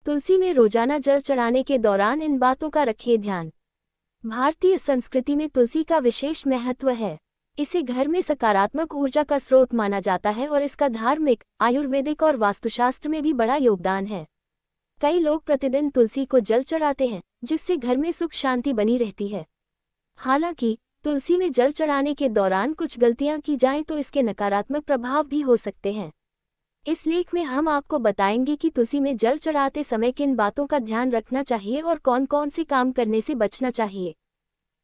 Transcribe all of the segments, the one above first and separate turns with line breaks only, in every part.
तुलसी में रोजाना जल चढ़ाने के दौरान इन बातों का रखिए ध्यान। भारतीय संस्कृति में तुलसी का विशेष महत्व है। इसे घर में सकारात्मक ऊर्जा का स्रोत माना जाता है और इसका धार्मिक, आयुर्वेदिक और वास्तुशास्त्र में भी बड़ा योगदान है। कई लोग प्रतिदिन तुलसी को जल चढ़ाते हैं, जिससे घर में सुख शांति बनी रहती है। हालांकि तुलसी में जल चढ़ाने के दौरान कुछ गलतियां की जाएं तो इसके नकारात्मक प्रभाव भी हो सकते हैं। इस लेख में हम आपको बताएंगे कि तुलसी में जल चढ़ाते समय किन बातों का ध्यान रखना चाहिए और कौन कौन से काम करने से बचना चाहिए।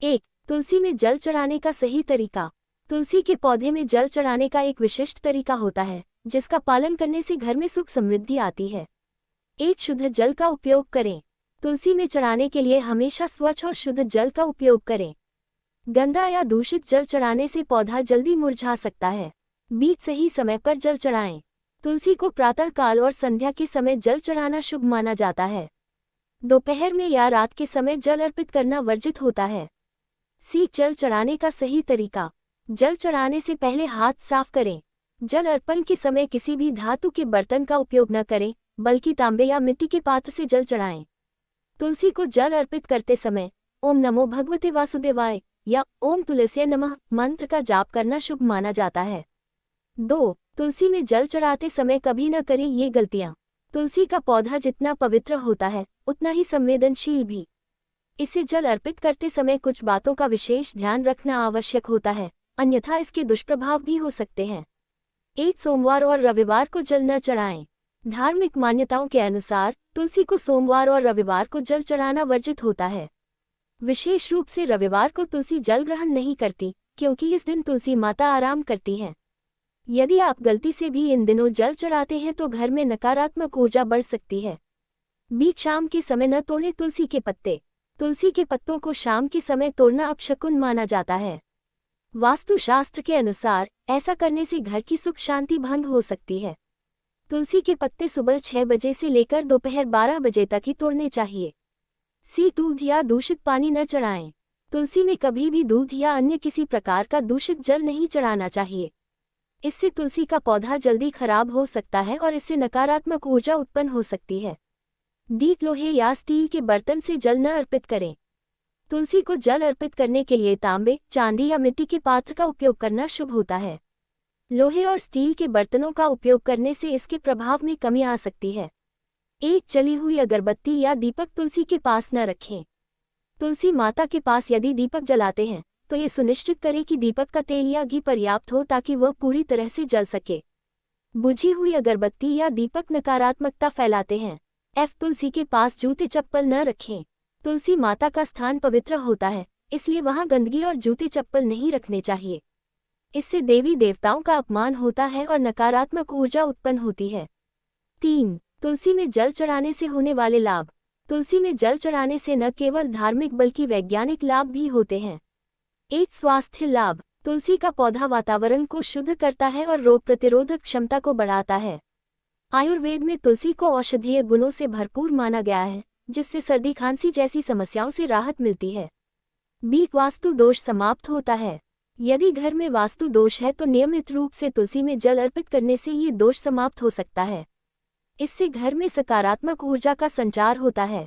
1. तुलसी में जल चढ़ाने का सही तरीका। तुलसी के पौधे में जल चढ़ाने का एक विशिष्ट तरीका होता है, जिसका पालन करने से घर में सुख समृद्धि आती है। 1. शुद्ध जल का उपयोग करें। तुलसी में चढ़ाने के लिए हमेशा स्वच्छ और शुद्ध जल का उपयोग करें। गंदा या दूषित जल चढ़ाने से पौधा जल्दी मुरझा सकता है। बीज सही समय पर जल चढ़ाएं। तुलसी को प्रातः काल और संध्या के समय जल चढ़ाना शुभ माना जाता है। दोपहर में या रात के समय जल अर्पित करना वर्जित होता है। जल चढ़ाने का सही तरीका। जल चढ़ाने से पहले हाथ साफ करें। जल अर्पण के समय किसी भी धातु के बर्तन का उपयोग न करें, बल्कि तांबे या मिट्टी के पात्र से जल चढ़ाएं। तुलसी को जल अर्पित करते समय ओम नमो भगवते वासुदेवाय या ओम तुलस्यै नमः मंत्र का जाप करना शुभ माना जाता है। 2. तुलसी में जल चढ़ाते समय कभी न करें ये गलतियां। तुलसी का पौधा जितना पवित्र होता है, उतना ही संवेदनशील भी। इसे जल अर्पित करते समय कुछ बातों का विशेष ध्यान रखना आवश्यक होता है, अन्यथा इसके दुष्प्रभाव भी हो सकते हैं। 1. सोमवार और रविवार को जल न चढ़ाएं। धार्मिक मान्यताओं के अनुसार तुलसी को सोमवार और रविवार को जल चढ़ाना वर्जित होता है। विशेष रूप से रविवार को तुलसी जल ग्रहण नहीं करती, क्योंकि इस दिन तुलसी माता आराम करती हैं। यदि आप गलती से भी इन दिनों जल चढ़ाते हैं तो घर में नकारात्मक ऊर्जा बढ़ सकती है। बीच शाम के समय न तोड़ें तुलसी के पत्ते। तुलसी के पत्तों को शाम के समय तोड़ना अपशकुन माना जाता है। वास्तुशास्त्र के अनुसार ऐसा करने से घर की सुख शांति भंग हो सकती है। तुलसी के पत्ते सुबह 6 बजे से लेकर दोपहर 12 बजे तक ही तोड़ने चाहिए। दूध या दूषित पानी न चढ़ाएं। तुलसी में कभी भी दूध या अन्य किसी प्रकार का दूषित जल नहीं चढ़ाना चाहिए। इससे तुलसी का पौधा जल्दी खराब हो सकता है और इससे नकारात्मक ऊर्जा उत्पन्न हो सकती है। लोहे या स्टील के बर्तन से जल न अर्पित करें। तुलसी को जल अर्पित करने के लिए तांबे, चांदी या मिट्टी के पात्र का उपयोग करना शुभ होता है। लोहे और स्टील के बर्तनों का उपयोग करने से इसके प्रभाव में कमी आ सकती है। 1. जली हुई अगरबत्ती या दीपक तुलसी के पास न रखें। तुलसी माता के पास यदि दीपक जलाते हैं तो ये सुनिश्चित करें कि दीपक का तेल या घी पर्याप्त हो ताकि वह पूरी तरह से जल सके। बुझी हुई अगरबत्ती या दीपक नकारात्मकता फैलाते हैं। तुलसी के पास जूते चप्पल न रखें। तुलसी माता का स्थान पवित्र होता है, इसलिए वहां गंदगी और जूते चप्पल नहीं रखने चाहिए। इससे देवी देवताओं का अपमान होता है और नकारात्मक ऊर्जा उत्पन्न होती है। 3. तुलसी में जल चढ़ाने से होने वाले लाभ। तुलसी में जल चढ़ाने से न केवल धार्मिक बल्कि वैज्ञानिक लाभ भी होते हैं। 1. स्वास्थ्य लाभ। तुलसी का पौधा वातावरण को शुद्ध करता है और रोग प्रतिरोधक क्षमता को बढ़ाता है। आयुर्वेद में तुलसी को औषधीय गुणों से भरपूर माना गया है, जिससे सर्दी खांसी जैसी समस्याओं से राहत मिलती है। वास्तु दोष समाप्त होता है। यदि घर में वास्तु दोष है तो नियमित रूप से तुलसी में जल अर्पित करने से ये दोष समाप्त हो सकता है। इससे घर में सकारात्मक ऊर्जा का संचार होता है।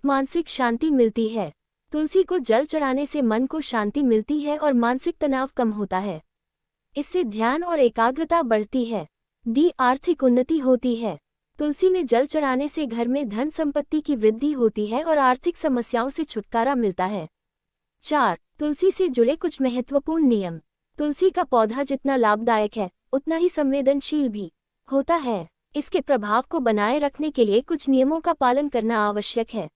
मानसिक शांति मिलती है। तुलसी को जल चढ़ाने से मन को शांति मिलती है और मानसिक तनाव कम होता है। इससे ध्यान और एकाग्रता बढ़ती है। आर्थिक उन्नति होती है। तुलसी में जल चढ़ाने से घर में धन संपत्ति की वृद्धि होती है और आर्थिक समस्याओं से छुटकारा मिलता है। 4. तुलसी से जुड़े कुछ महत्वपूर्ण नियम। तुलसी का पौधा जितना लाभदायक है, उतना ही संवेदनशील भी होता है। इसके प्रभाव को बनाए रखने के लिए कुछ नियमों का पालन करना आवश्यक है।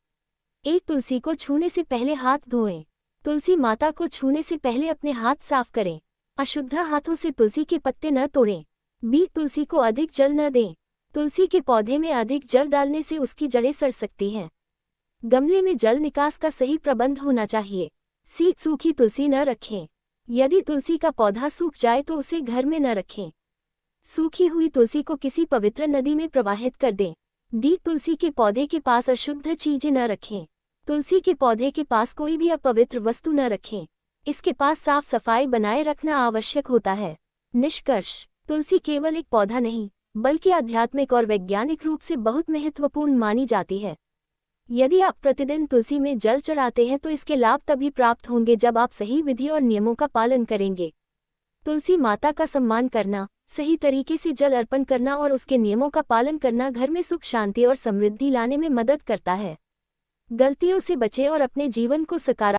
1. तुलसी को छूने से पहले हाथ धोएं। तुलसी माता को छूने से पहले अपने हाथ साफ करें। अशुद्ध हाथों से तुलसी के पत्ते न तोड़ें। तुलसी को अधिक जल न दें। तुलसी के पौधे में अधिक जल डालने से उसकी जड़ें सड़ सकती हैं। गमले में जल निकास का सही प्रबंध होना चाहिए। सूखी तुलसी न रखें। यदि तुलसी का पौधा सूख जाए तो उसे घर में न रखें। सूखी हुई तुलसी को किसी पवित्र नदी में प्रवाहित कर दें। तुलसी के पौधे के पास अशुद्ध चीजें न रखें। तुलसी के पौधे के पास कोई भी अपवित्र वस्तु न रखें। इसके पास साफ सफाई बनाए रखना आवश्यक होता है। निष्कर्ष, तुलसी केवल एक पौधा नहीं, बल्कि आध्यात्मिक और वैज्ञानिक रूप से बहुत महत्वपूर्ण मानी जाती है। यदि आप प्रतिदिन तुलसी में जल चढ़ाते हैं तो इसके लाभ तभी प्राप्त होंगे जब आप सही विधि और नियमों का पालन करेंगे। तुलसी माता का सम्मान करना, सही तरीके से जल अर्पण करना और उसके नियमों का पालन करना घर में सुख, शांति और समृद्धि लाने में मदद करता है। गलतियों से बचें और अपने जीवन को सकारात्मक